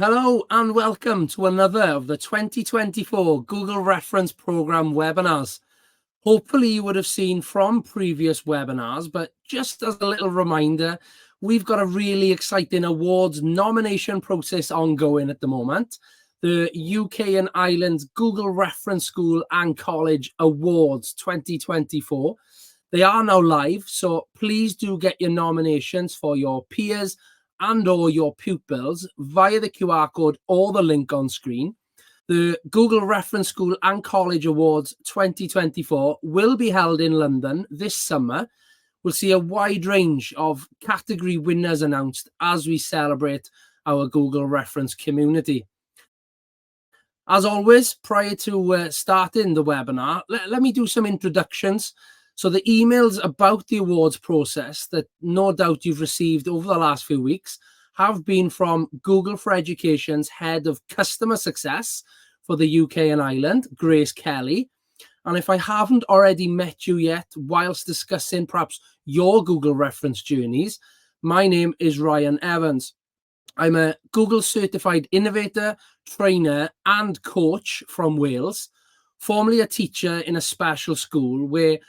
Hello and welcome to another of the 2024 Google Reference Program webinars. Hopefully you would have seen from previous webinars, but just as a little reminder, we've got a really exciting awards nomination process ongoing at the moment. The UK and Ireland's Google Reference School and College Awards 2024. They are now live, so please do get your nominations for your peers and or your pupils via the QR code or the link on screen. The Google Reference School and College Awards 2024 will be held in London this summer. We'll see a wide range of category winners announced as we celebrate our Google Reference community. As always, prior to starting the webinar, let me do some introductions. So the emails about the awards process that no doubt you've received over the last few weeks have been from Google for Education's Head of Customer Success for the UK and Ireland, Grace Kelly. And if I haven't already met you yet, whilst discussing perhaps your Google reference journeys, my name is Ryan Evans. I'm a Google certified innovator, trainer, and coach from Wales, formerly a teacher in a special school where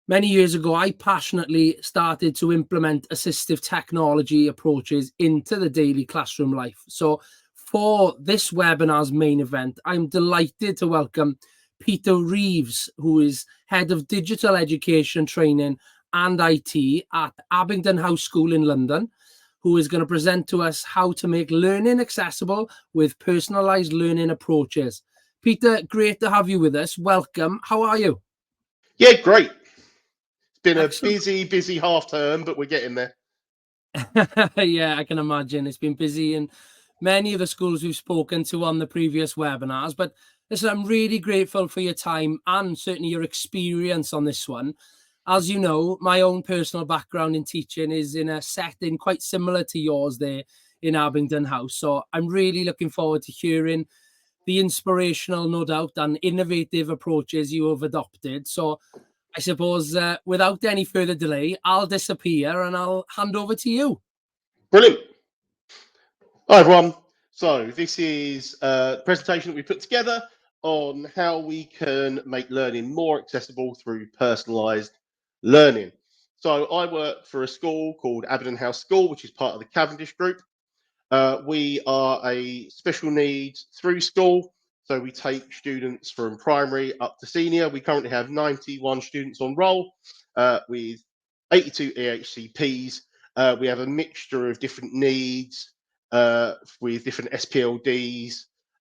many years ago, I passionately started to implement assistive technology approaches into the daily classroom life. So for this webinar's main event, I'm delighted to welcome Peter Reeves, who is Head of Digital Education Training and IT at Abingdon House School in London, who is going to present to us how to make learning accessible with personalised learning approaches. Peter, great to have you with us. Welcome. How are you? Yeah, great. It's been Excellent. a busy half term, but we're getting there. Yeah, I can imagine. It's been busy in many of the schools we've spoken to on the previous webinars. But listen, I'm really grateful for your time and certainly your experience on this one. As you know, my own personal background in teaching is in a setting quite similar to yours there in Abingdon House. So I'm really looking forward to hearing the inspirational, no doubt, and innovative approaches you have adopted. So I suppose without any further delay, I'll disappear and I'll hand over to you. Brilliant. Hi, everyone. So this is a presentation that we put together on how we can make learning more accessible through personalised learning. So I work for a school called Abingdon House School, which is part of the Cavendish Group. We are a special needs through school. So we take students from primary up to senior. We currently have 91 students on roll with 82 EHCPs. We have a mixture of different needs with different SPLDs,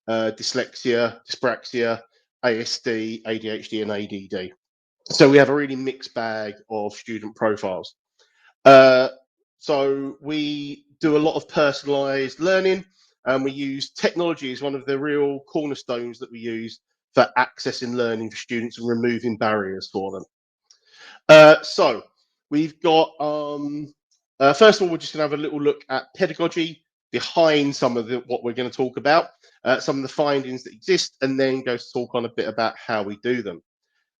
dyslexia, dyspraxia, ASD, ADHD, and ADD. So we have a really mixed bag of student profiles. So we do a lot of personalised learning, and we use technology as one of the real cornerstones that we use for accessing learning for students and removing barriers for them. So we've got, first of all, we're just going to have a little look at pedagogy behind some of what we're going to talk about, some of the findings that exist, and then go to talk on a bit about how we do them.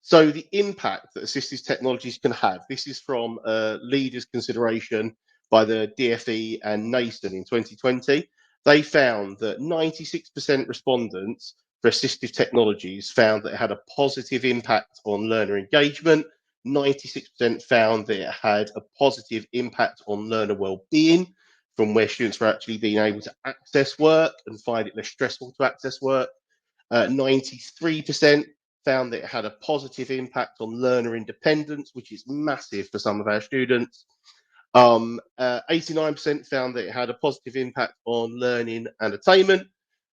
So the impact that assistive technologies can have, this is from a leaders consideration by the DFE and NASON in 2020. They found that 96% respondents for assistive technologies found that it had a positive impact on learner engagement. 96% found that it had a positive impact on learner well-being, from where students were actually being able to access work and find it less stressful to access work. 93% found that it had a positive impact on learner independence, which is massive for some of our students. 89% found that it had a positive impact on learning and attainment.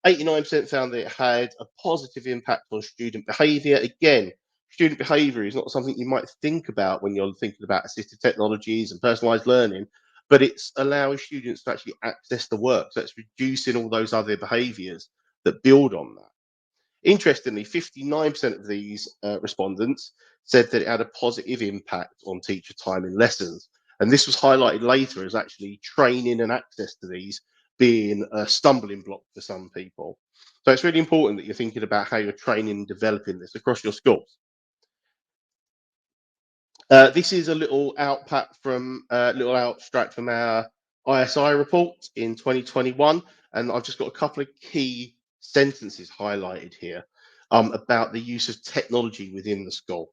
89% found that it had a positive impact on student behaviour. Again, student behaviour is not something you might think about when you're thinking about assistive technologies and personalised learning, but it's allowing students to actually access the work. So it's reducing all those other behaviours that build on that. Interestingly, 59% of these respondents said that it had a positive impact on teacher time in lessons. And this was highlighted later as actually training and access to these being a stumbling block for some people. So it's really important that you're thinking about how you're training and developing this across your schools. This is a little outpack from little abstract from our ISI report in 2021, and I've just got a couple of key sentences highlighted here about the use of technology within the school.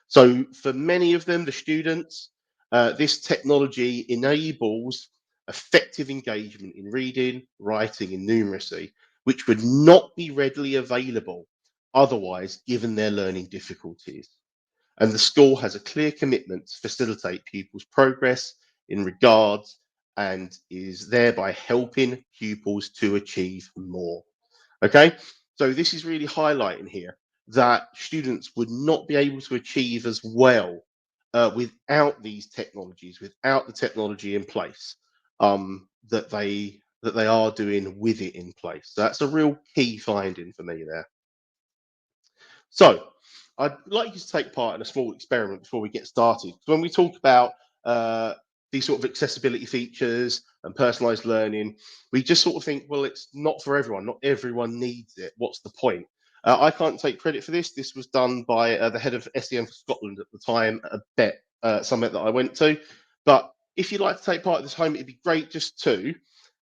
So for many of them, the students, this technology enables effective engagement in reading, writing, and numeracy, which would not be readily available otherwise given their learning difficulties. And the school has a clear commitment to facilitate pupils' progress in regards and is thereby helping pupils to achieve more. Okay, so this is really highlighting here that students would not be able to achieve as well without these technologies, without the technology in place that they are doing with it in place. So that's a real key finding for me there. So I'd like you to take part in a small experiment before we get started. When we talk about uh, these sort of accessibility features and personalized learning, we just sort of think, well, it's not for everyone. Not everyone needs it. What's the point? I can't take credit for this. This was done by the head of SEM for Scotland at the time at a summit that I went to. But if you'd like to take part at this home, it'd be great just to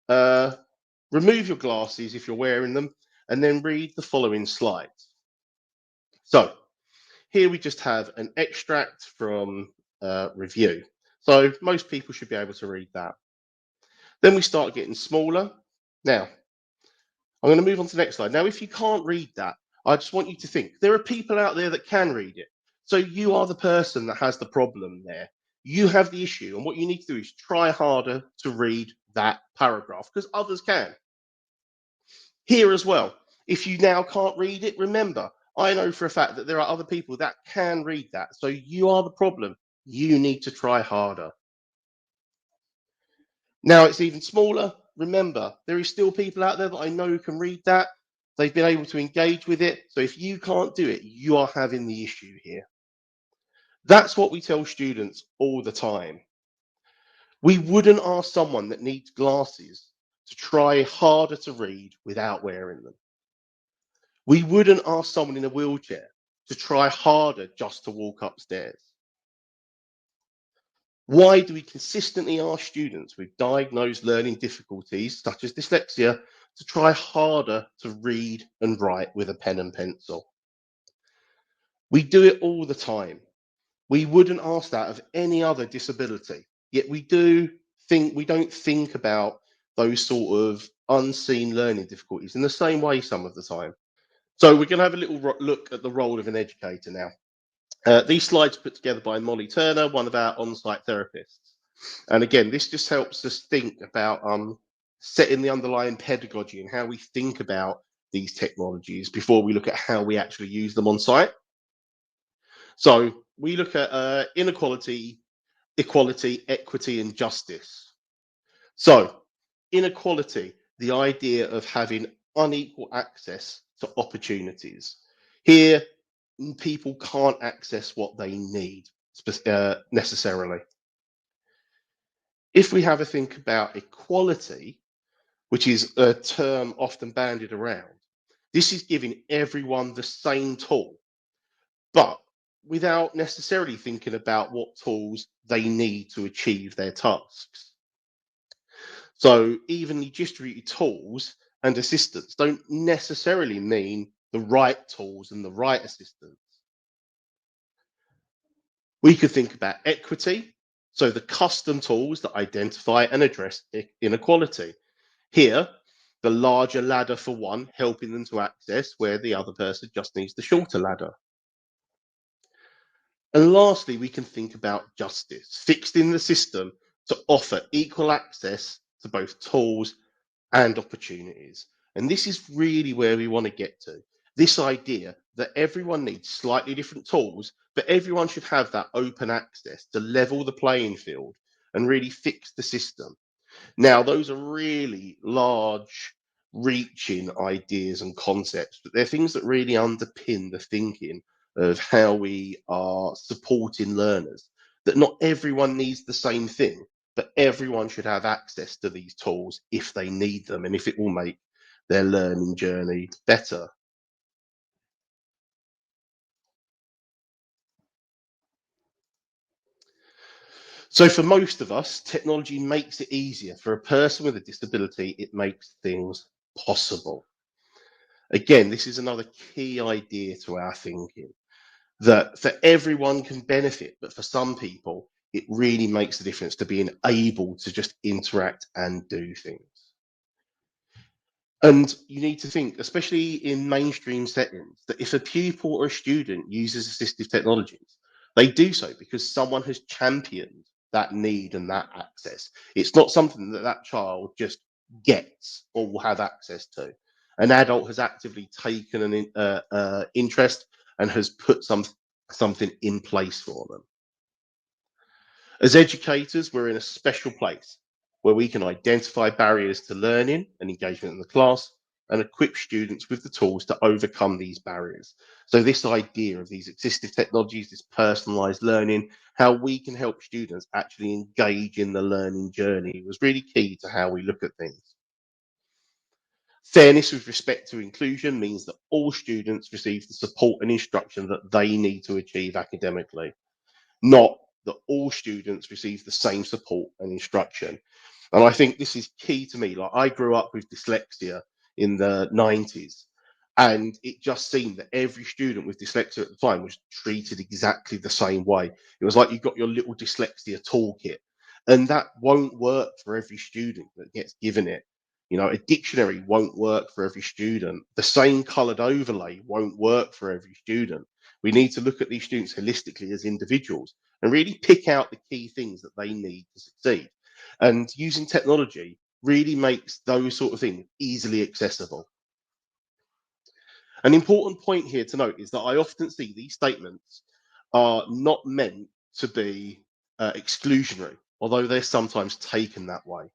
uh, remove your glasses if you're wearing them and then read the following slides. So here we just have an extract from review. So most people should be able to read that. Then we start getting smaller. Now, I'm going to move on to the next slide. Now, if you can't read that, I just want you to think there are people out there that can read it. So you are the person that has the problem there. You have the issue. And what you need to do is try harder to read that paragraph because others can. Here as well, if you now can't read it, remember, I know for a fact that there are other people that can read that. So you are the problem. You need to try harder. Now it's even smaller. Remember, there is still people out there that I know who can read that. They've been able to engage with it. So if you can't do it, you are having the issue here. That's what we tell students all the time. We wouldn't ask someone that needs glasses to try harder to read without wearing them. We wouldn't ask someone in a wheelchair to try harder just to walk upstairs. Why do we consistently ask students with diagnosed learning difficulties, such as dyslexia, to try harder to read and write with a pen and pencil? We do it all the time. We wouldn't ask that of any other disability, yet we don't think about those sort of unseen learning difficulties in the same way some of the time. So we're going to have a little look at the role of an educator now. These slides are put together by Molly Turner, one of our on-site therapists. And again, this just helps us think about setting the underlying pedagogy and how we think about these technologies before we look at how we actually use them on site. So we look at inequality, equality, equity, and justice. So inequality, the idea of having unequal access to opportunities. Here, people can't access what they need necessarily. If we have a think about equality, which is a term often bandied around, this is giving everyone the same tool, but without necessarily thinking about what tools they need to achieve their tasks. So evenly distributed tools and assistance don't necessarily mean the right tools and the right assistance. We could think about equity, so the custom tools that identify and address inequality. Here, the larger ladder for one, helping them to access where the other person just needs the shorter ladder. And lastly, we can think about justice, fixed in the system to offer equal access to both tools and opportunities. And this is really where we want to get to. This idea that everyone needs slightly different tools, but everyone should have that open access to level the playing field and really fix the system. Now, those are really large reaching ideas and concepts, but they're things that really underpin the thinking of how we are supporting learners, that not everyone needs the same thing, but everyone should have access to these tools if they need them and if it will make their learning journey better. So for most of us, technology makes it easier. For a person with a disability, it makes things possible. Again, this is another key idea to our thinking, that for everyone can benefit, but for some people, it really makes a difference to being able to just interact and do things. And you need to think, especially in mainstream settings, that if a pupil or a student uses assistive technologies, they do so because someone has championed that need and that access. It's not something that that child just gets or will have access to. An adult has actively taken an interest and has put something in place for them. As educators, we're in a special place where we can identify barriers to learning and engagement in the class and equip students with the tools to overcome these barriers. So this idea of these assistive technologies, this personalized learning, how we can help students actually engage in the learning journey was really key to how we look at things. Fairness with respect to inclusion means that all students receive the support and instruction that they need to achieve academically, not that all students receive the same support and instruction. And I think this is key to me. Like, I grew up with dyslexia in the 90s, and it just seemed that every student with dyslexia at the time was treated exactly the same way. It was like you got your little dyslexia toolkit, and that won't work for every student that gets given it. You know, a dictionary won't work for every student. The same coloured overlay won't work for every student. We need to look at these students holistically as individuals and really pick out the key things that they need to succeed. And using technology really makes those sort of things easily accessible. An important point here to note is that I often see these statements are not meant to be exclusionary, although they're sometimes taken that way.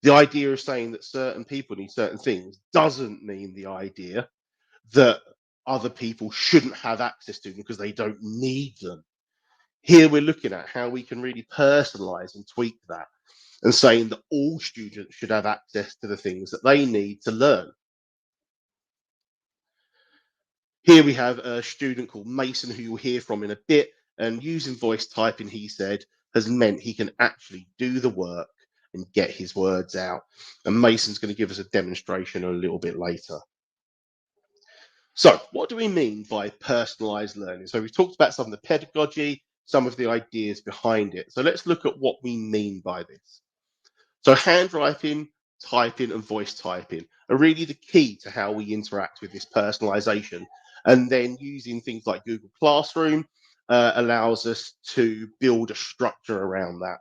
The idea of saying that certain people need certain things doesn't mean the idea that other people shouldn't have access to them because they don't need them. Here we're looking at how we can really personalize and tweak that, and saying that all students should have access to the things that they need to learn. Here we have a student called Mason, who you'll hear from in a bit, and using voice typing, he said, has meant he can actually do the work and get his words out. And Mason's going to give us a demonstration a little bit later. So what do we mean by personalized learning? So we've talked about some of the pedagogy, some of the ideas behind it. So let's look at what we mean by this. So handwriting, typing, and voice typing are really the key to how we interact with this personalization. And then using things like Google Classroom allows us to build a structure around that.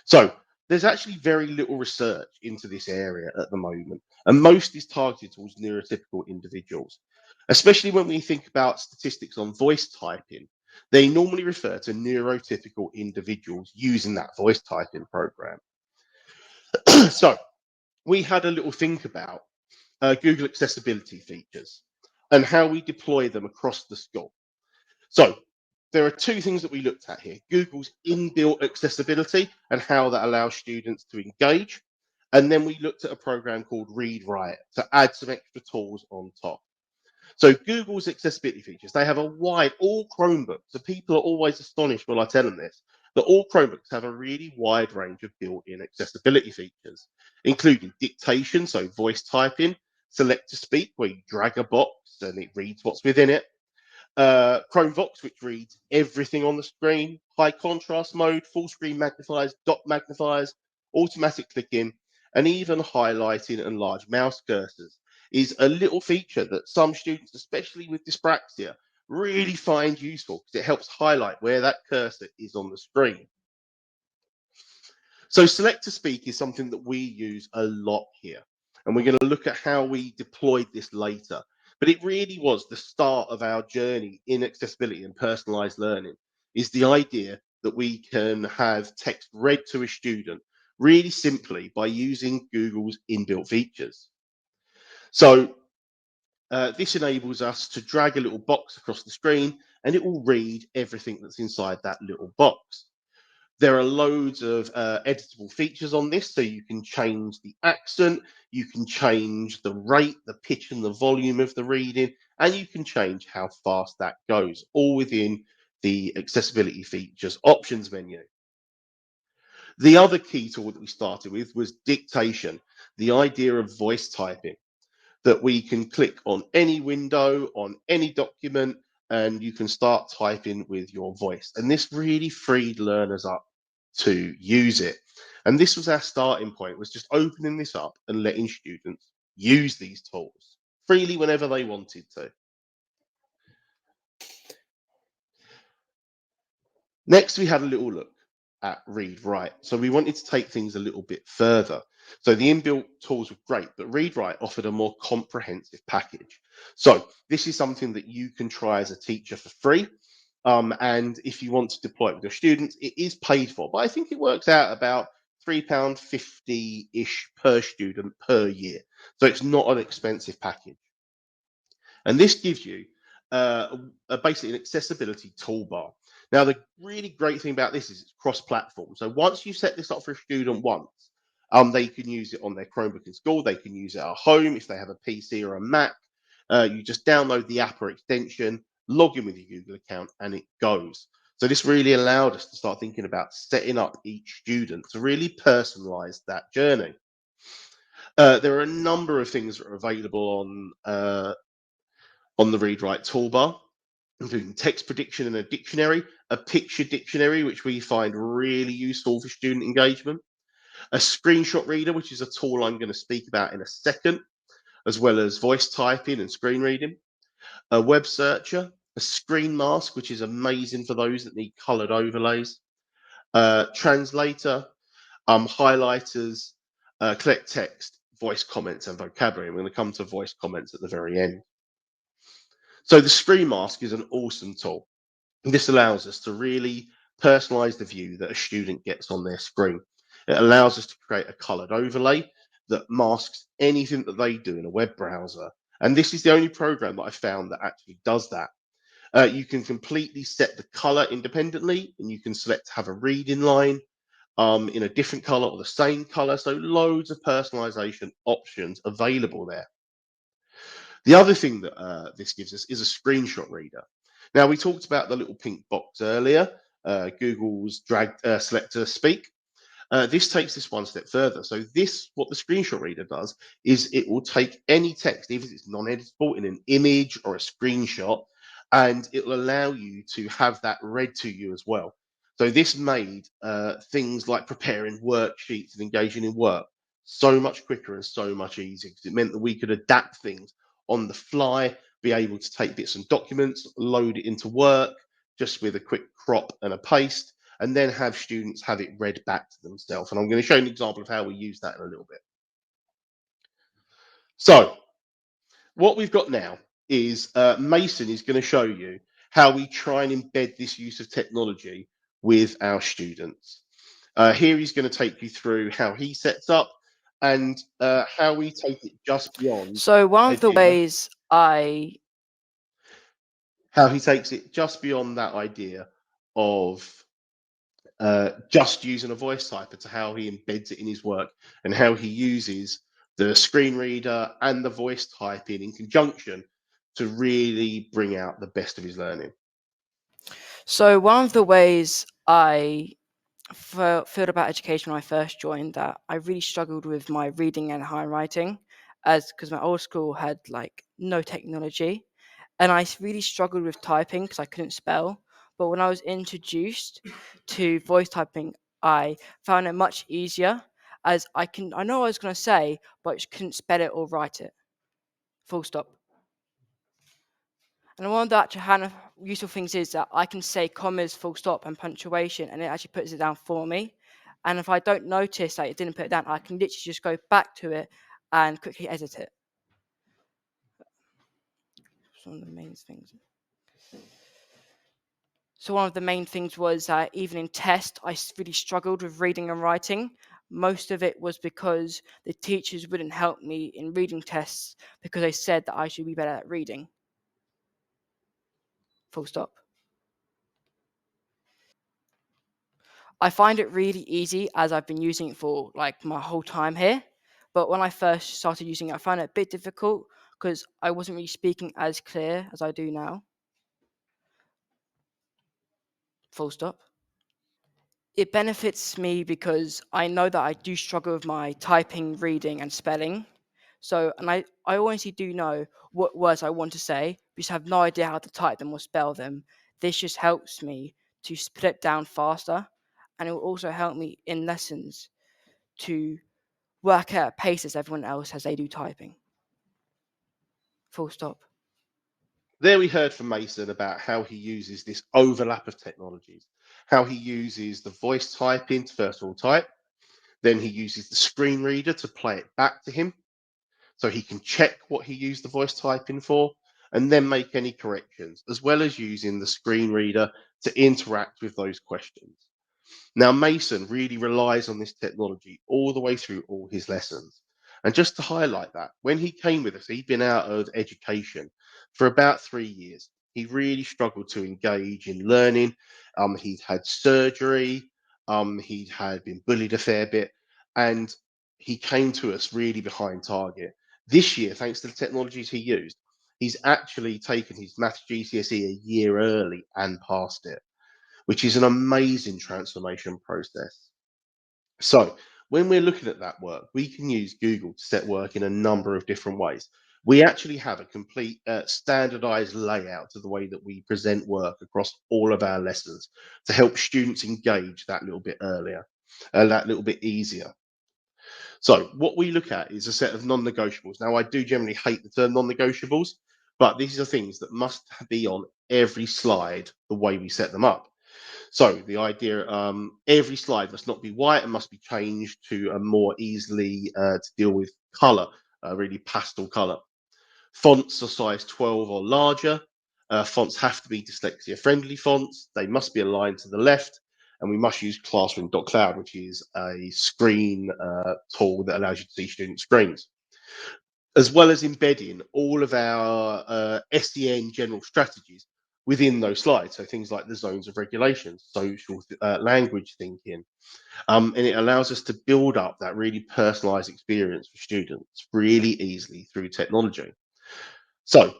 So there's actually very little research into this area at the moment, and most is targeted towards neurotypical individuals, especially when we think about statistics on voice typing. They normally refer to neurotypical individuals using that voice typing program. So we had a little think about Google accessibility features and how we deploy them across the school. So there are two things that we looked at here: Google's inbuilt accessibility and how that allows students to engage. And then we looked at a program called Read Write to add some extra tools on top. So Google's accessibility features, they have a wide, all Chromebooks, so people are always astonished when I tell them this, that all Chromebooks have a really wide range of built-in accessibility features, including dictation, so voice typing, select to speak, where you drag a box and it reads what's within it, Chrome Vox, which reads everything on the screen, high contrast mode, full screen magnifiers, dot magnifiers, automatic clicking, and even highlighting and large mouse cursors is a little feature that some students, especially with dyspraxia, really find useful because it helps highlight where that cursor is on the screen. So select to speak is something that we use a lot here, and we're going to look at how we deployed this later. But it really was the start of our journey in accessibility and personalized learning, is the idea that we can have text read to a student really simply by using Google's inbuilt features. So this enables us to drag a little box across the screen and it will read everything that's inside that little box. There are loads of editable features on this, so you can change the accent, you can change the rate, the pitch, and the volume of the reading, and you can change how fast that goes, all within the accessibility features options menu. The other key tool that we started with was dictation, the idea of voice typing, that we can click on any window, on any document, and you can start typing with your voice. And this really freed learners up to use it. And this was our starting point, was just opening this up and letting students use these tools freely whenever they wanted to. Next, we had a little look at Read Write. So we wanted to take things a little bit further. So the inbuilt tools were great, but Read Write offered a more comprehensive package. So this is something that you can try as a teacher for free. And if you want to deploy it with your students, it is paid for, but I think it works out about £3.50-ish per student per year. So it's not an expensive package. And this gives you basically an accessibility toolbar. Now, the really great thing about this is it's cross-platform. So once you set this up for a student once, they can use it on their Chromebook in school. They can use it at home if they have a PC or a Mac. You just download the app or extension, log in with your Google account, and it goes. So this really allowed us to start thinking about setting up each student to really personalize that journey. There are a number of things that are available on the Read Write toolbar, including text prediction and a dictionary, a picture dictionary, which we find really useful for student engagement, a screenshot reader, which is a tool I'm going to speak about in a second, as well as voice typing and screen reading, a web searcher, a screen mask, which is amazing for those that need colored overlays, translator, highlighters, collect text, voice comments, and vocabulary. I'm going to come to voice comments at the very end. So the screen mask is an awesome tool. This allows us to really personalize the view that a student gets on their screen. It allows us to create a colored overlay that masks anything that they do in a web browser. And this is the only program that I found that actually does that. You can completely set the color independently, and you can select to have a reading line in a different color or the same color. So loads of personalization options available there. The other thing that this gives us is a screenshot reader. Now, we talked about the little pink box earlier, Google's drag select to speak. This takes this one step further. So this, what the screenshot reader does, is it will take any text, even if it's non-editable, in an image or a screenshot, and it will allow you to have that read to you as well. So this made things like preparing worksheets and engaging in work so much quicker and so much easier, because it meant that we could adapt things on the fly, be able to take bits and documents, load it into work just with a quick crop and a paste, and then have students have it read back to themselves. And I'm going to show you an example of how we use that in a little bit. So what we've got now is Mason is going to show you how we try and embed this use of technology with our students. Here he's going to take you through how he sets up and how we take it just beyond. So one of the ways how he takes it just beyond that idea of just using a voice typer to how he embeds it in his work and how he uses the screen reader and the voice typing in conjunction to really bring out the best of his learning. So one of the ways I felt about education when I first joined, that I really struggled with my reading and handwriting, because my old school had like no technology, and I really struggled with typing because I couldn't spell. But when I was introduced to voice typing, I found it much easier, as I know what I was going to say, but I just couldn't spell it or write it. Full stop. And one of the actual kind of useful things is that I can say commas, full stop, and punctuation, and it actually puts it down for me. And if I don't notice that it didn't put it down, I can literally just go back to it and quickly edit it. One of the main things. So one of the main things was that even in test, I really struggled with reading and writing. Most of it was because the teachers wouldn't help me in reading tests because they said that I should be better at reading. Full stop. I find it really easy, as I've been using it for like my whole time here. But when I first started using it, I found it a bit difficult because I wasn't really speaking as clear as I do now. Full stop. It benefits me because I know that I do struggle with my typing, reading, and spelling. So, and I honestly do know what words I want to say, but just have no idea how to type them or spell them. This just helps me to split it down faster, and it will also help me in lessons to work at a pace as everyone else as they do typing. Full stop. There we heard from Mason about how he uses this overlap of technologies, how he uses the voice typing to first of all type, then he uses the screen reader to play it back to him so he can check what he used the voice typing for and then make any corrections, as well as using the screen reader to interact with those questions. Now, Mason really relies on this technology all the way through all his lessons. And just to highlight that, when he came with us, he'd been out of education for about 3 years. He really struggled to engage in learning. He'd had surgery, he'd had been bullied a fair bit, and he came to us really behind target. This year, thanks to the technologies he used, he's actually taken his maths GCSE a year early and passed it, which is an amazing transformation process. So when we're looking at that work, we can use Google to set work in a number of different ways. We actually have a complete standardized layout to the way that we present work across all of our lessons to help students engage that little bit earlier, that little bit easier. So what we look at is a set of non-negotiables. Now, I do generally hate the term non-negotiables, but these are things that must be on every slide the way we set them up. So the idea, every slide must not be white and must be changed to a more easily to deal with color, really pastel color. Fonts are size 12 or larger. Fonts have to be dyslexia friendly fonts. They must be aligned to the left. And we must use Classroom.cloud, which is a screen tool that allows you to see student screens, as well as embedding all of our SEN general strategies within those slides. So things like the zones of regulation, social language thinking, and it allows us to build up that really personalized experience for students really easily through technology. So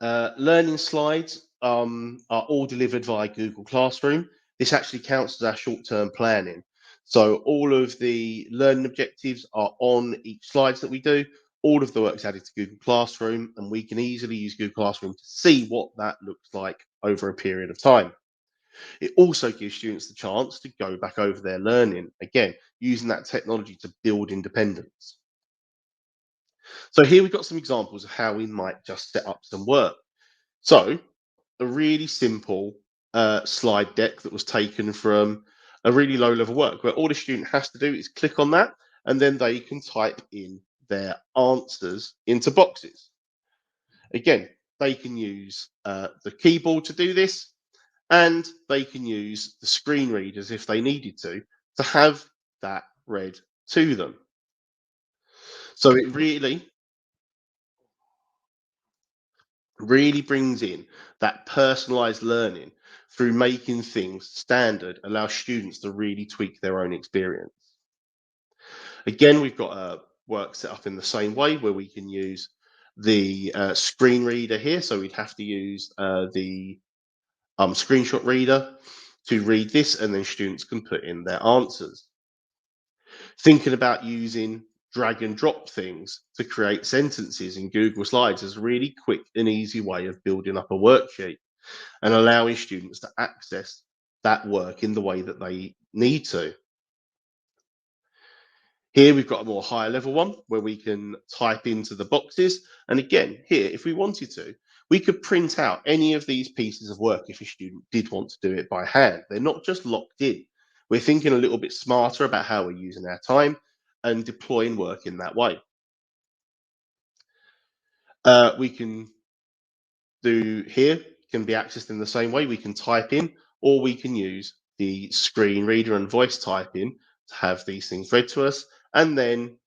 learning slides are all delivered via Google Classroom. This actually counts as our short-term planning. So all of the learning objectives are on each slides that we do. All of the work's added to Google Classroom, and we can easily use Google Classroom to see what that looks like over a period of time. It also gives students the chance to go back over their learning, again, using that technology to build independence. So here we've got some examples of how we might just set up some work. So a really simple slide deck that was taken from a really low level work where all the student has to do is click on that and then they can type in their answers into boxes. Again, they can use the keyboard to do this, and they can use the screen readers if they needed to have that read to them. So it really brings in that personalized learning through making things standard, allow students to really tweak their own experience. Again, we've got a work set up in the same way where we can use the screen reader here. So we'd have to use the screenshot reader to read this, and then students can put in their answers. Thinking about using drag and drop things to create sentences in Google Slides is a really quick and easy way of building up a worksheet and allowing students to access that work in the way that they need to. Here we've got a more higher level one where we can type into the boxes. And again, here, if we wanted to, we could print out any of these pieces of work if a student did want to do it by hand. They're not just locked in. We're thinking a little bit smarter about how we're using our time and deploying work in that way. We can do here, can be accessed in the same way. We can type in, or we can use the screen reader and voice typing to have these things read to us, and then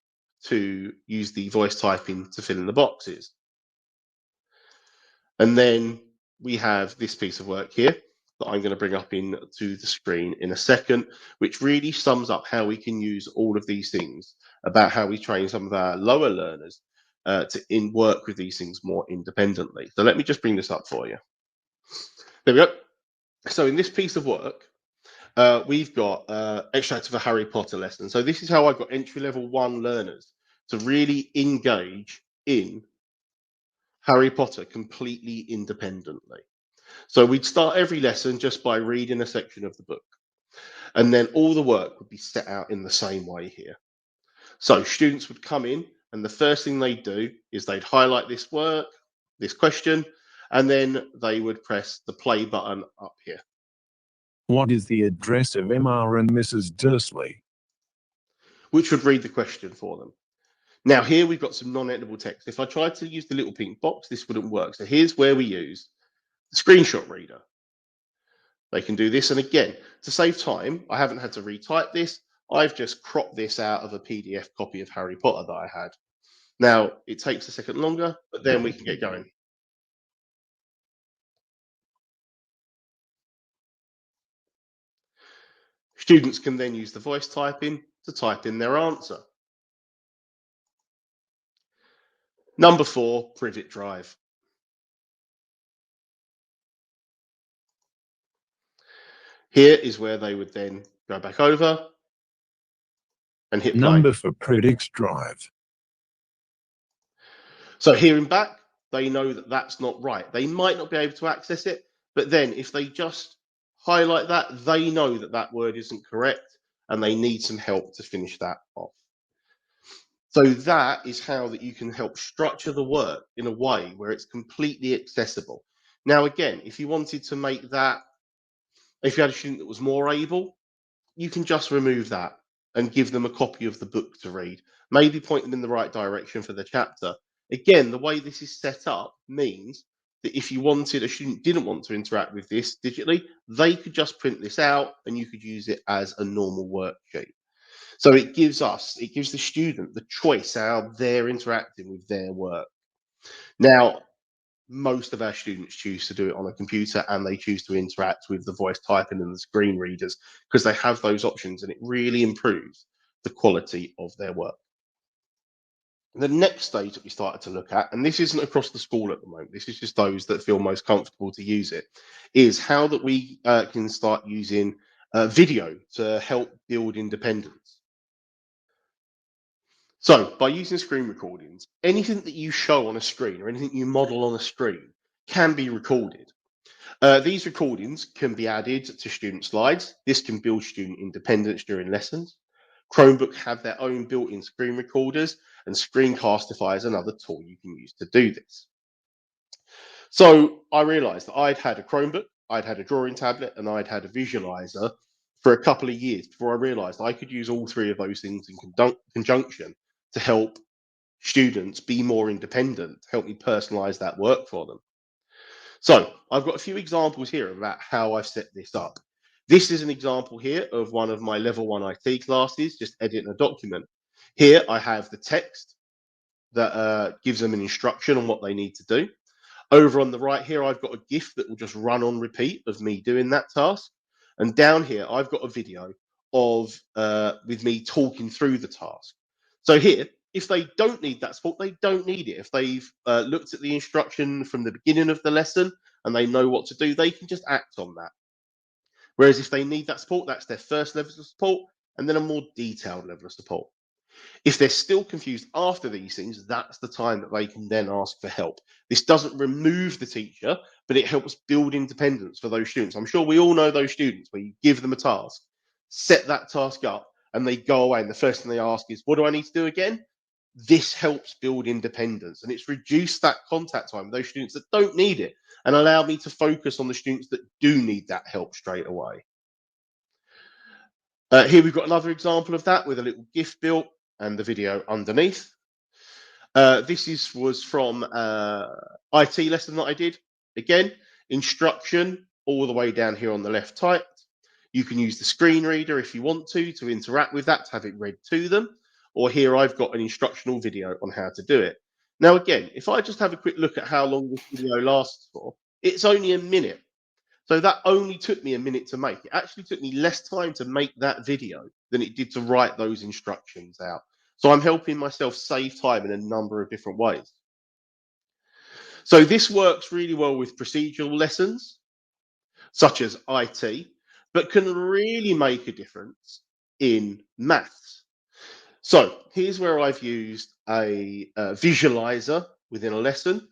to use the voice typing to fill in the boxes. And then we have this piece of work here that I'm going to bring up into the screen in a second, which really sums up how we can use all of these things, about how we train some of our lower learners to work with these things more independently. So let me just bring this up for you. There we go. So in this piece of work, we've got extracts of a Harry Potter lesson. So this is how I got entry level 1 learners to really engage in Harry Potter completely independently. So we'd start every lesson just by reading a section of the book, and then all the work would be set out in the same way here. So students would come in, and the first thing they'd do is they'd highlight this work, this question, and then they would press the play button up here. What is the address of Mr. and Mrs. Dursley? Which would read the question for them. Now here we've got some non-editable text. If I tried to use the little pink box, this wouldn't work. So here's where we use the screenshot reader. They can do this, and again, to save time, I haven't had to retype this. I've just cropped this out of a PDF copy of Harry Potter that I had. Now, it takes a second longer, but then we can get going. Students can then use the voice typing to type in their answer. Number 4, Privet Drive. Here is where they would then go back over and hit play. Number for Privet Drive. So hearing back, they know that that's not right. They might not be able to access it, but then if they just highlight that, they know that that word isn't correct and they need some help to finish that off. So that is how that you can help structure the work in a way where it's completely accessible. Now, again, if you wanted to make that, if you had a student that was more able, you can just remove that and give them a copy of the book to read, maybe point them in the right direction for the chapter. Again, the way this is set up means that if you wanted, a student didn't want to interact with this digitally, they could just print this out and you could use it as a normal worksheet. So it gives the student the choice how they're interacting with their work. Now, most of our students choose to do it on a computer and they choose to interact with the voice typing and the screen readers because they have those options, and it really improves the quality of their work. The next stage that we started to look at, and this isn't across the school at the moment, this is just those that feel most comfortable to use it, is how that we can start using video to help build independence. So by using screen recordings, anything that you show on a screen or anything you model on a screen can be recorded. These recordings can be added to student slides. This can build student independence during lessons. Chromebook have their own built-in screen recorders, and Screencastify is another tool you can use to do this. So I realized that I'd had a Chromebook, I'd had a drawing tablet, and I'd had a visualizer for a couple of years before I realized I could use all 3 of those things in conjunction to help students be more independent, help me personalize that work for them. So I've got a few examples here about how I've set this up. This is an example here of one of my level 1 IT classes, just editing a document. Here I have the text that gives them an instruction on what they need to do. Over on the right here, I've got a GIF that will just run on repeat of me doing that task. And down here, I've got a video of with me talking through the task. So here, if they don't need that support, they don't need it. If they've looked at the instruction from the beginning of the lesson and they know what to do, they can just act on that. Whereas if they need that support, that's their first level of support, and then a more detailed level of support. If they're still confused after these things, that's the time that they can then ask for help. This doesn't remove the teacher, but it helps build independence for those students. I'm sure we all know those students where you give them a task, set that task up, and they go away, and the first thing they ask is, what do I need to do again? This helps build independence, and it's reduced that contact time with those students that don't need it and allow me to focus on the students that do need that help straight away. Here we've got another example of that with a little GIF built and the video underneath. This was from IT lesson that I did. Again, instruction all the way down here on the left typed. You can use the screen reader if you want to interact with that, to have it read to them. Or here I've got an instructional video on how to do it. Now, again, if I just have a quick look at how long this video lasts for, it's only a minute. So that only took me a minute to make. It actually took me less time to make that video than it did to write those instructions out. So I'm helping myself save time in a number of different ways. So this works really well with procedural lessons, such as IT, but can really make a difference in maths. So here's where I've used a visualizer within a lesson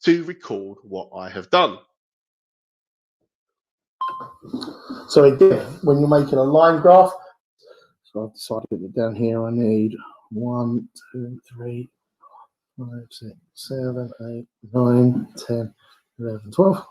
to record what I have done. So again, when you're making a line graph, so I've decided to put it down here. I need 1, 2, 3, 5, 6, 7, 8, 9, 10, 11, 12.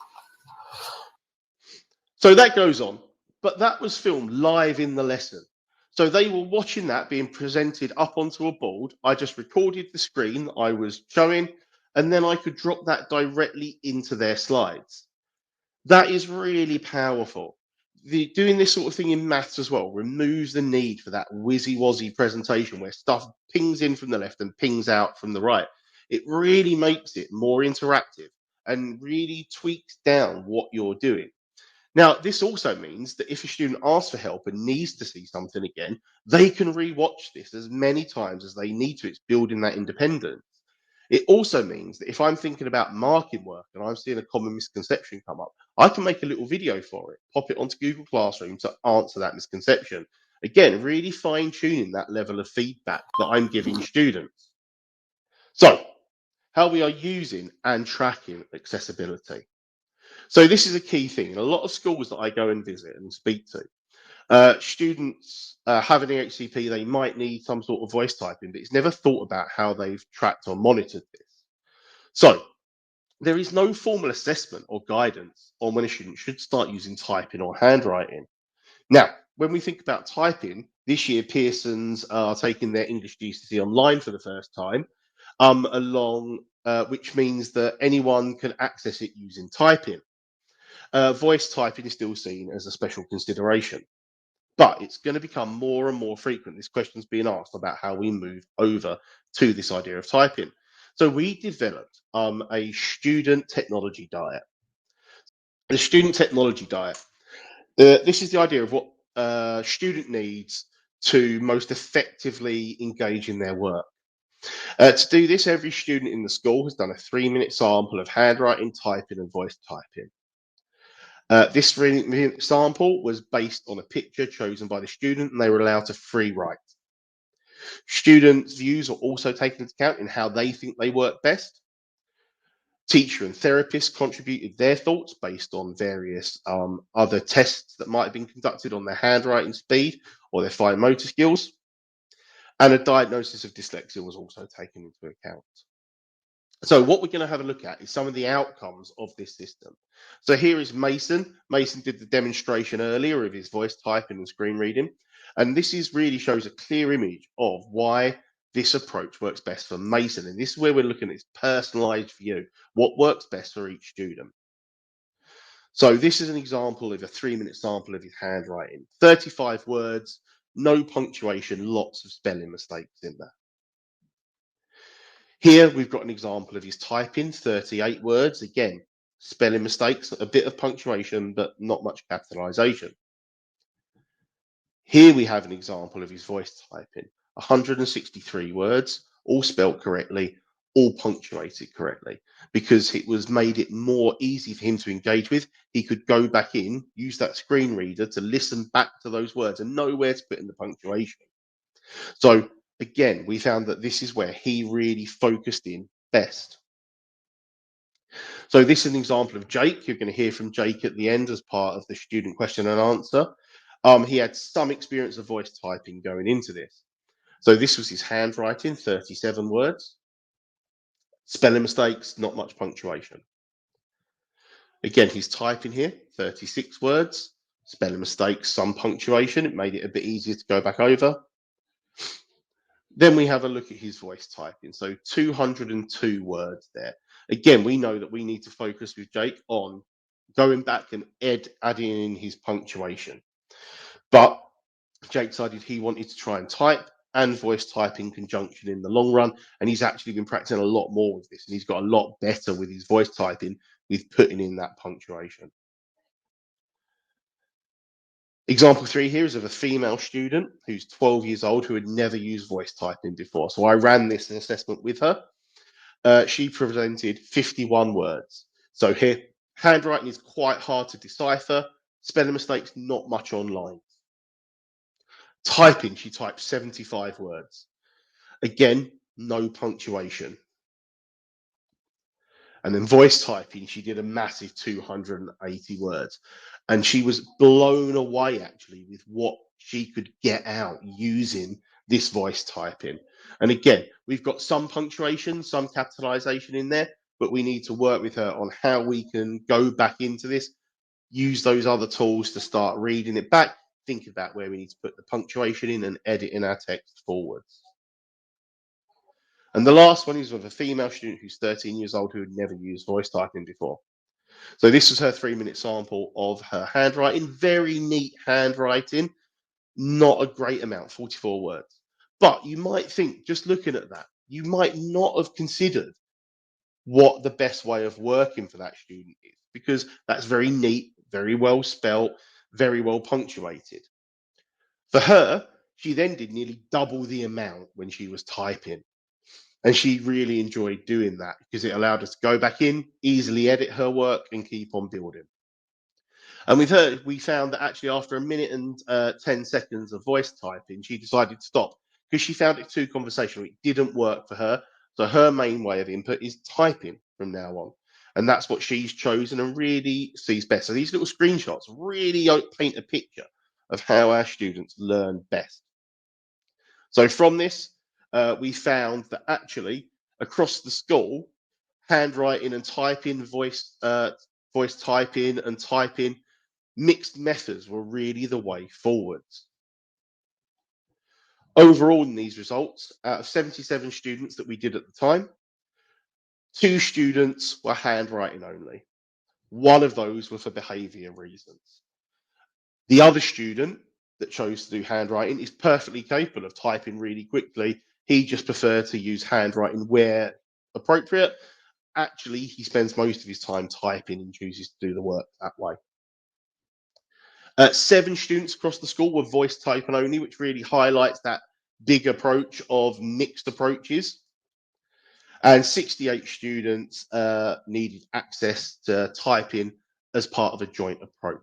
So that goes on, but that was filmed live in the lesson. So they were watching that being presented up onto a board. I just recorded the screen I was showing, and then I could drop that directly into their slides. That is really powerful. Doing this sort of thing in maths as well removes the need for that whizzy-wazzy presentation where stuff pings in from the left and pings out from the right. It really makes it more interactive and really tweaks down what you're doing. Now, this also means that if a student asks for help and needs to see something again, they can rewatch this as many times as they need to. It's building that independence. It also means that if I'm thinking about marking work and I'm seeing a common misconception come up, I can make a little video for it, pop it onto Google Classroom to answer that misconception. Again, really fine tuning that level of feedback that I'm giving students. So, how we are using and tracking accessibility. So this is a key thing. In a lot of schools that I go and visit and speak to, students having an HCP, they might need some sort of voice typing, but it's never thought about how they've tracked or monitored this. So there is no formal assessment or guidance on when a student should start using typing or handwriting. Now, when we think about typing, this year Pearson's are taking their English GCSE online for the first time, which means that anyone can access it using typing. Voice typing is still seen as a special consideration, but it's going to become more and more frequent. This question's being asked about how we move over to this idea of typing. So we developed a student technology diet. The student technology diet. This is the idea of what a student needs to most effectively engage in their work. To do this, every student in the school has done a 3-minute sample of handwriting, typing, and voice typing. This 3-minute sample was based on a picture chosen by the student, and they were allowed to free write. Students' views are also taken into account in how they think they work best. Teacher and therapists contributed their thoughts based on various other tests that might have been conducted on their handwriting speed or their fine motor skills. And a diagnosis of dyslexia was also taken into account. So what we're going to have a look at is some of the outcomes of this system. So here is Mason. Mason did the demonstration earlier of his voice typing and screen reading. And this really shows a clear image of why this approach works best for Mason. And this is where we're looking at its personalized view, what works best for each student. So this is an example of a 3-minute sample of his handwriting. 35 words, no punctuation, lots of spelling mistakes in there. Here we've got an example of his typing, 38 words, again, spelling mistakes, a bit of punctuation, but not much capitalization. Here we have an example of his voice typing, 163 words, all spelled correctly, all punctuated correctly, because it was made it more easy for him to engage with. He could go back in, use that screen reader to listen back to those words and know where to put in the punctuation. So again, we found that this is where he really focused in best. So this is an example of Jake. You're going to hear from Jake at the end as part of the student question and answer. He had some experience of voice typing going into this. So this was his handwriting, 37 words. Spelling mistakes, not much punctuation. Again, his typing here, 36 words. Spelling mistakes, some punctuation. It made it a bit easier to go back over. Then we have a look at his voice typing. So 202 words there. Again, we know that we need to focus with Jake on going back and adding in his punctuation. But Jake decided he wanted to try and type and voice type in conjunction in the long run. And he's actually been practicing a lot more with this. And he's got a lot better with his voice typing with putting in that punctuation. Example 3 here is of a female student who's 12 years old who had never used voice typing before. So I ran this assessment with her. She presented 51 words. So here, handwriting is quite hard to decipher. Spelling mistakes, not much online. Typing, she typed 75 words. Again, no punctuation. And then voice typing, she did a massive 280 words. And she was blown away, actually, with what she could get out using this voice typing. And again, we've got some punctuation, some capitalization in there, but we need to work with her on how we can go back into this, use those other tools to start reading it back, think about where we need to put the punctuation in and editing our text forwards. And the last one is with a female student who's 13 years old who had never used voice typing before. So this was her 3-minute sample of her handwriting. Very neat handwriting, not a great amount, 44 words. But you might think, just looking at that, you might not have considered what the best way of working for that student is, because that's very neat, very well spelt, very well punctuated. For her, she then did nearly double the amount when she was typing. And she really enjoyed doing that because it allowed us to go back in, easily edit her work and keep on building. And with her, we found that actually after a minute and 10 seconds of voice typing, she decided to stop because she found it too conversational. It didn't work for her. So her main way of input is typing from now on. And that's what she's chosen and really sees best. So these little screenshots really paint a picture of how our students learn best. So from this, we found that actually across the school, handwriting and typing, voice typing and typing, mixed methods were really the way forwards. Overall, in these results, out of 77 students that we did at the time, 2 students were handwriting only. 1 of those were for behaviour reasons. The other student that chose to do handwriting is perfectly capable of typing really quickly. He just preferred to use handwriting where appropriate. Actually, he spends most of his time typing and chooses to do the work that way. 7 students across the school were voice typing only, which really highlights that big approach of mixed approaches. And 68 students needed access to typing as part of a joint approach.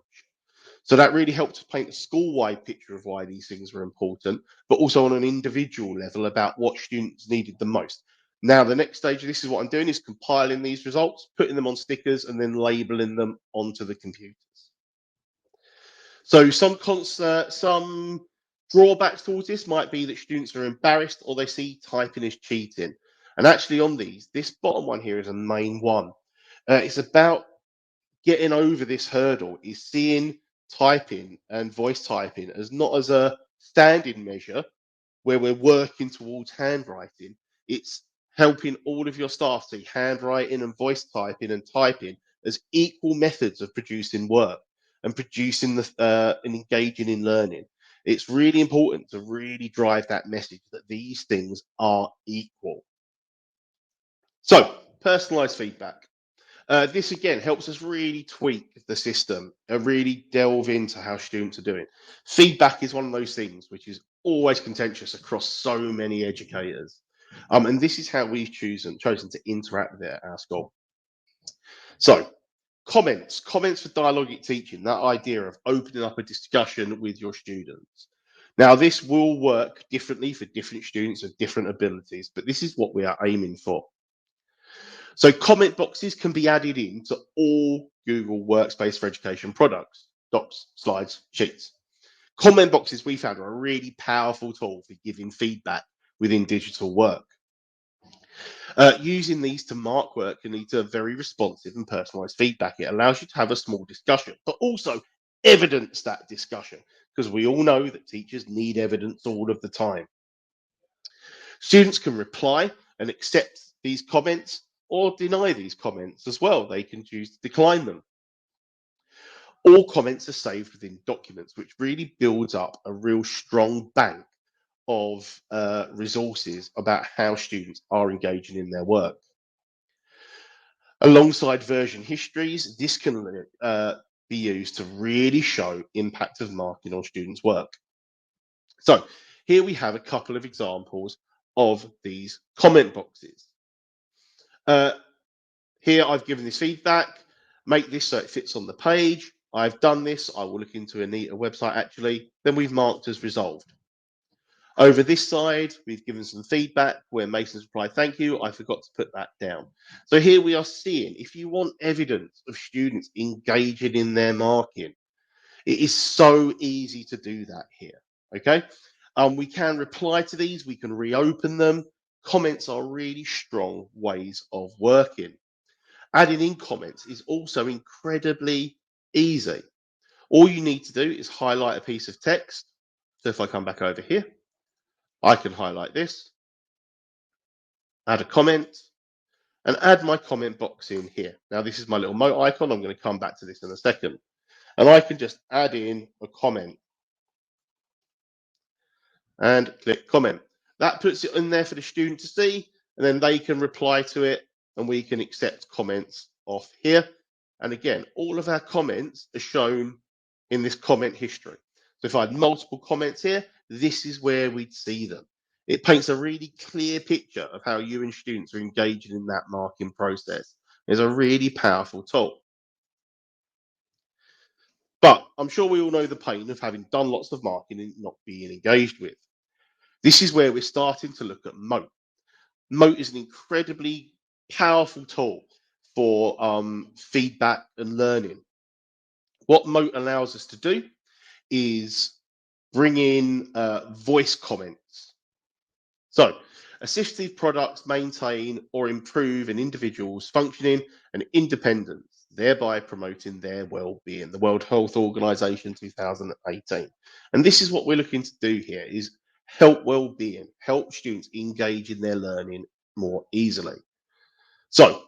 So that really helped to paint a school-wide picture of why these things were important, but also on an individual level about what students needed the most. Now, the next stage of this is what I'm doing is compiling these results, putting them on stickers, and then labeling them onto the computers. So some drawbacks towards this might be that students are embarrassed or they see typing as cheating. And actually on these, this bottom one here is a main one. It's about getting over this hurdle, is seeing typing and voice typing as not as a standing measure where we're working towards handwriting. It's helping all of your staff see handwriting and voice typing and typing as equal methods of producing work and producing and engaging in learning. It's really important to really drive that message that these things are equal. So, personalised feedback. This again helps us really tweak the system and really delve into how students are doing. Feedback is one of those things which is always contentious across so many educators. And this is how we've chosen to interact with it at our school. So, comments for dialogic teaching, that idea of opening up a discussion with your students. Now, this will work differently for different students of different abilities, but this is what we are aiming for. So comment boxes can be added into all Google Workspace for Education products, docs, slides, sheets. Comment boxes we found are a really powerful tool for giving feedback within digital work. Using these to mark work can lead to very responsive and personalized feedback. It allows you to have a small discussion, but also evidence that discussion, because we all know that teachers need evidence all of the time. Students can reply and accept these comments or deny these comments as well. They can choose to decline them. All comments are saved within documents, which really builds up a real strong bank of resources about how students are engaging in their work. Alongside version histories, this can be used to really show impact of marking on students' work. So here we have a couple of examples of these comment boxes. Here I've given this feedback, make this so it fits on the page. I've done this, I will look into a neater website actually, then we've marked as resolved. Over this side, we've given some feedback where Mason's replied, thank you, I forgot to put that down. So here we are seeing, if you want evidence of students engaging in their marking, it is so easy to do that here, okay? We can reply to these, we can reopen them. Comments are really strong ways of working. Adding in comments is also incredibly easy. All you need to do is highlight a piece of text. So if I come back over here, I can highlight this, add a comment, and add my comment box in here. Now, this is my little mote icon. I'm going to come back to this in a second. And I can just add in a comment and click comment. That puts it in there for the student to see, and then they can reply to it, and we can accept comments off here. And again, all of our comments are shown in this comment history. So if I had multiple comments here, this is where we'd see them. It paints a really clear picture of how you and students are engaging in that marking process. It's a really powerful tool. But I'm sure we all know the pain of having done lots of marking and not being engaged with. This is where we're starting to look at Mote. Mote is an incredibly powerful tool for feedback and learning. What Mote allows us to do is bring in voice comments. So, assistive products maintain or improve an individual's functioning and independence, thereby promoting their well-being. The World Health Organization 2018. And this is what we're looking to do here, is help well-being, help students engage in their learning more easily. So,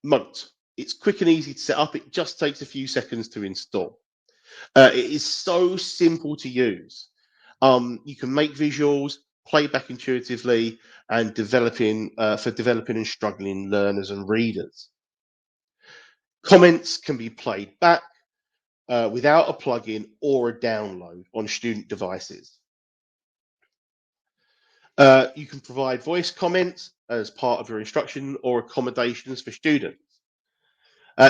Mote, it's quick and easy to set up. It just takes a few seconds to install. It is so simple to use. You can make visuals, play back intuitively, and developing and struggling learners and readers. Comments can be played back without a plugin or a download on student devices. You can provide voice comments as part of your instruction or accommodations for students.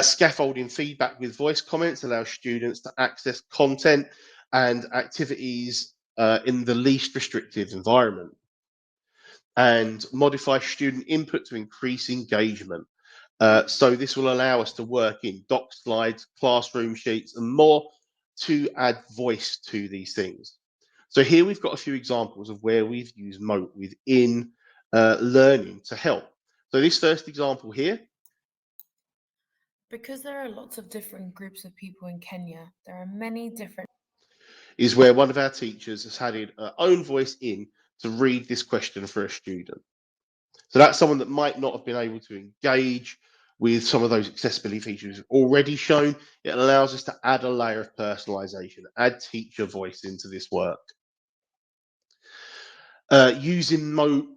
Scaffolding feedback with voice comments allows students to access content and activities in the least restrictive environment, and modify student input to increase engagement. So this will allow us to work in doc slides, classroom sheets, and more to add voice to these things. So here we've got a few examples of where we've used Mote within learning to help. So this first example here, because there are lots of different groups of people in Kenya, there are many different is where one of our teachers has had her own voice in to read this question for a student. So that's someone that might not have been able to engage with some of those accessibility features already shown. It allows us to add a layer of personalization, add teacher voice into this work. Using Mote,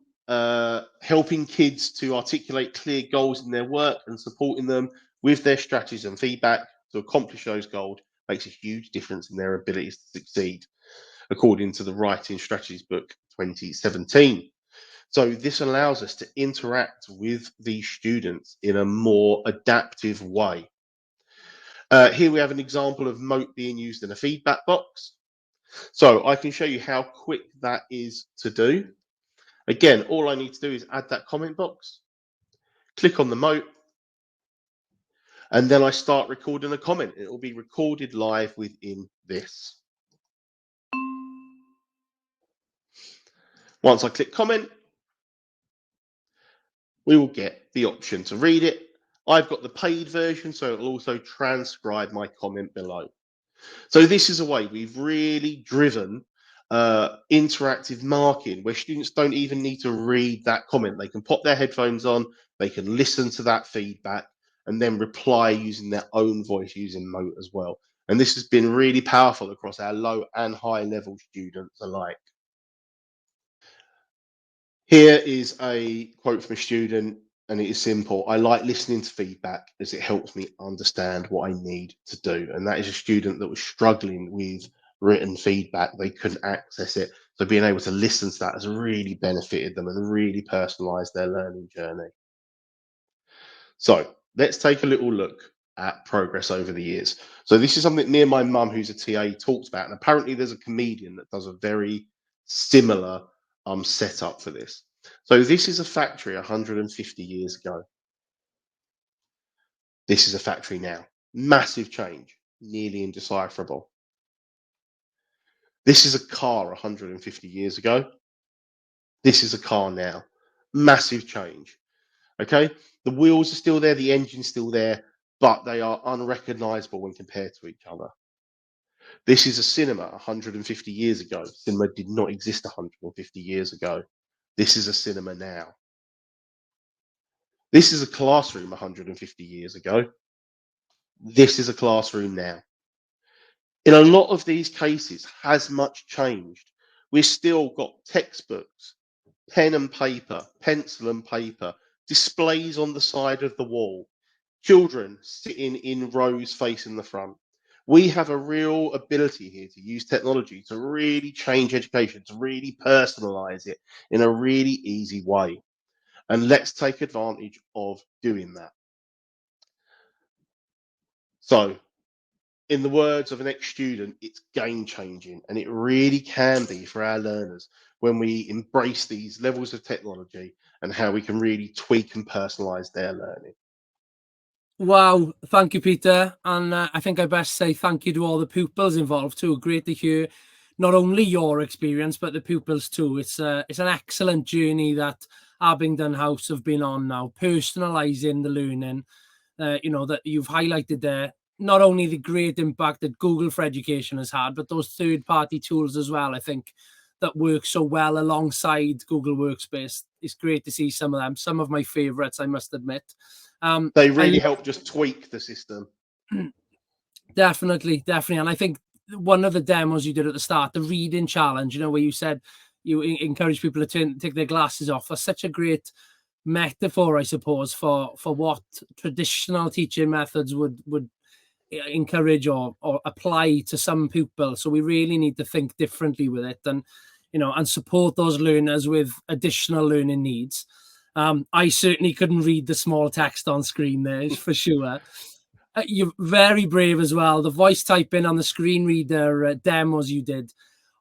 helping kids to articulate clear goals in their work and supporting them with their strategies and feedback to accomplish those goals makes a huge difference in their abilities to succeed, according to the Writing Strategies book 2017. So this allows us to interact with these students in a more adaptive way. Here we have an example of Mote being used in a feedback box. So I can show you how quick that is to do. Again, all I need to do is add that comment box, click on the Mote, and then I start recording a comment. It will be recorded live within this. Once I click comment, we will get the option to read it. I've got the paid version, so it will also transcribe my comment below. So this is a way we've really driven interactive marking where students don't even need to read that comment. They can pop their headphones on, they can listen to that feedback, and then reply using their own voice using Mote as well. And this has been really powerful across our low and high level students alike. Here is a quote from a student, and it is simple. I like listening to feedback as it helps me understand what I need to do. And that is a student that was struggling with written feedback. They couldn't access it. So being able to listen to that has really benefited them and really personalized their learning journey. So let's take a little look at progress over the years. So this is something me and my mum, who's a TA, talked about. And apparently there's a comedian that does a very similar setup for this. So this is a factory 150 years ago. This is a factory now. Massive change, nearly indecipherable. This is a car 150 years ago. This is a car now. Massive change. Okay, the wheels are still there, the engine's still there, but they are unrecognizable when compared to each other. This is a cinema 150 years ago. Cinema did not exist 150 years ago. This is a cinema now. This is a classroom 150 years ago. This is a classroom now. In a lot of these cases, has much changed? We've still got textbooks, pen and paper, pencil and paper, displays on the side of the wall, children sitting in rows facing the front. We have a real ability here to use technology to really change education, to really personalize it in a really easy way. And let's take advantage of doing that. So, in the words of an ex-student, it's game changing, and it really can be for our learners when we embrace these levels of technology and how we can really tweak and personalize their learning. Wow, thank you, Peter. And I think I best say thank you to all the pupils involved too. Great to hear not only your experience, but the pupils too. It's an excellent journey that Abingdon House have been on now, personalising the learning, that you've highlighted there. Not only the great impact that Google for Education has had, but those third-party tools as well, I think, that work so well alongside Google Workspace. It's great to see some of them. Some of my favourites, I must admit. They really help just tweak the system. Definitely. And I think one of the demos you did at the start, the reading challenge, where you said you encourage people to take their glasses off, that's such a great metaphor, I suppose, for what traditional teaching methods would encourage or apply to some pupils. So we really need to think differently with it and support those learners with additional learning needs. I certainly couldn't read the small text on screen there, for sure. You're very brave as well. The voice typing on the screen reader demos you did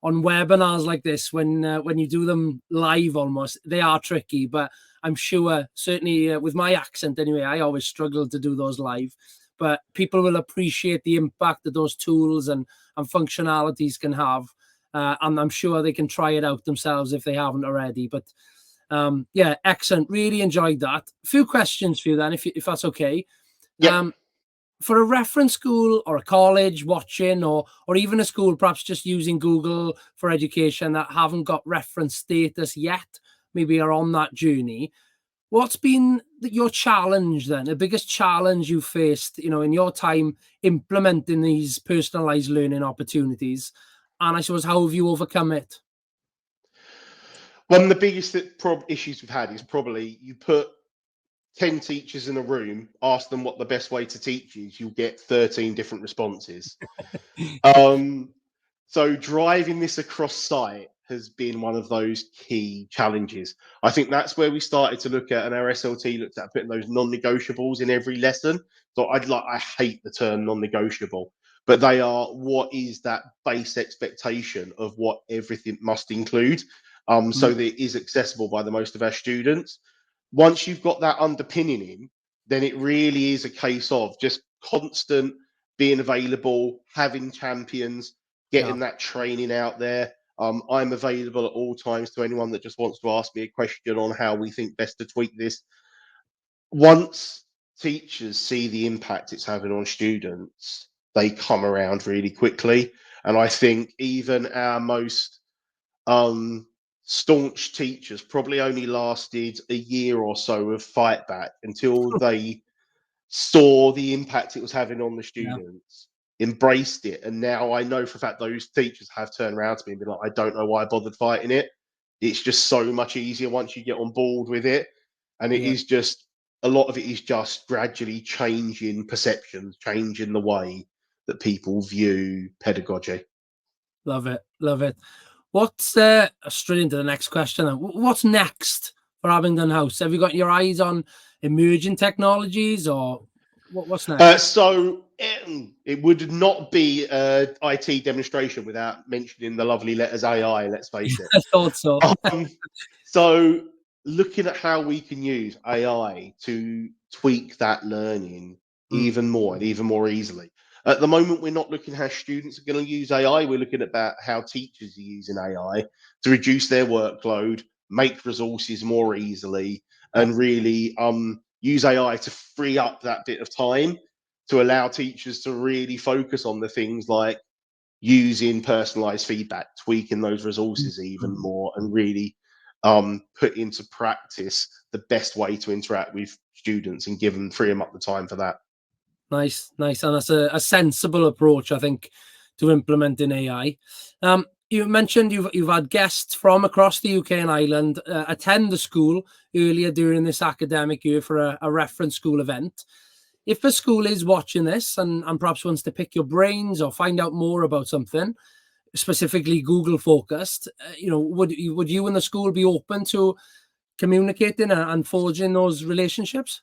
on webinars like this, when you do them live almost, they are tricky, but I'm sure, certainly with my accent anyway, I always struggle to do those live. But people will appreciate the impact that those tools and functionalities can have. And I'm sure they can try it out themselves if they haven't already. But yeah, excellent. Really enjoyed that. A few questions for you then, if that's okay. Yeah. For a reference school or a college watching, or even a school perhaps just using Google for Education that haven't got reference status yet, maybe are on that journey, what's been your challenge then, the biggest challenge you faced, in your time implementing these personalized learning opportunities? And I suppose, how have you overcome it? One of the biggest issues we've had is probably you put 10 teachers in a room, ask them what the best way to teach is, you'll get 13 different responses. So driving this across site has been one of those key challenges. I think that's where we started to look at, and our SLT looked at putting those non-negotiables in every lesson. So I hate the term non-negotiable, but they are what is that base expectation of what everything must include, so that it is accessible by the most of our students. Once you've got that underpinning in, then it really is a case of just constant being available, having champions, getting that training out there. I'm available at all times to anyone that just wants to ask me a question on how we think best to tweak this. Once teachers see the impact it's having on students, they come around really quickly. And I think even our most staunch teachers probably only lasted a year or so of fight back until they saw the impact it was having on the students, embraced it. And now I know for a fact those teachers have turned around to me and been like, I don't know why I bothered fighting it. It's just so much easier once you get on board with it. And it is just, a lot of it is just gradually changing perceptions, changing the way that people view pedagogy. Love it. What's straight into the next question then. What's next for Abingdon House? Have you got your eyes on emerging technologies, or What's next? So it would not be an IT demonstration without mentioning the lovely letters AI, let's face it. I thought so. So looking at how we can use AI to tweak that learning even more and even more easily. At the moment, we're not looking how students are going to use AI. We're looking about how teachers are using AI to reduce their workload, make resources more easily, and really use AI to free up that bit of time to allow teachers to really focus on the things like using personalized feedback, tweaking those resources even more, and really put into practice the best way to interact with students and free them up the time for that. Nice. And that's a sensible approach, I think, to implementing AI. You mentioned you've had guests from across the UK and Ireland attend the school earlier during this academic year for a reference school event. If a school is watching this and perhaps wants to pick your brains or find out more about something, specifically Google focused, would you and the school be open to communicating and forging those relationships?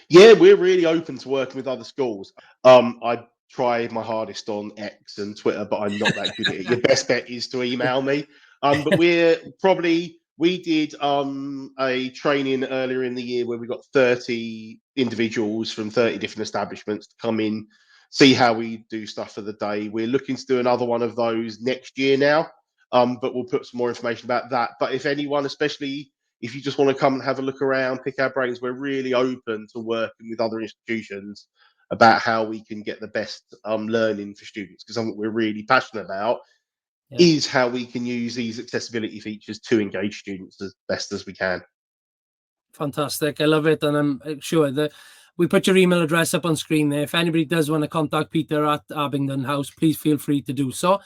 Yeah, we're really open to working with other schools. I try my hardest on X and Twitter, but I'm not that good at it. Your best bet is to email me. But we did a training earlier in the year where we got 30 individuals from 30 different establishments to come in, see how we do stuff for the day. We're looking to do another one of those next year now, but we'll put some more information about that. But if anyone, especially if you just want to come and have a look around, pick our brains, we're really open to working with other institutions about how we can get the best learning for students, because something we're really passionate about is how we can use these accessibility features to engage students as best as we can. Fantastic. I love it. And I'm sure that we put your email address up on screen there. If anybody does want to contact Peter at Abingdon House, please feel free to do so.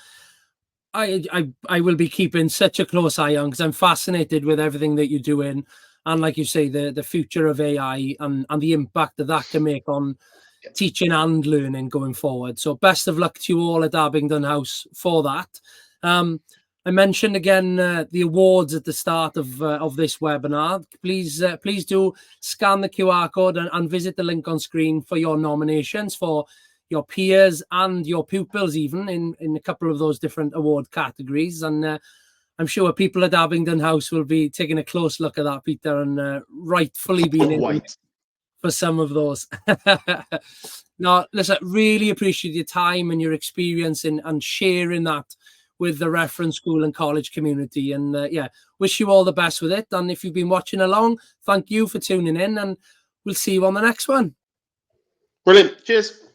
I will be keeping such a close eye on, because I'm fascinated with everything that you're doing. And like you say, the future of AI and the impact that can make on teaching and learning going forward. So best of luck to you all at Abingdon House for that. I mentioned again the awards at the start of this webinar. Please do scan the QR code and visit the link on screen for your nominations for your peers and your pupils, even in a couple of those different award categories. And I'm sure people at Abingdon House will be taking a close look at that, Peter, and rightfully being in for some of those. Now, listen, really appreciate your time and your experience and sharing that with the reference school and college community. And wish you all the best with it. And if you've been watching along, thank you for tuning in, and we'll see you on the next one. Brilliant. Cheers.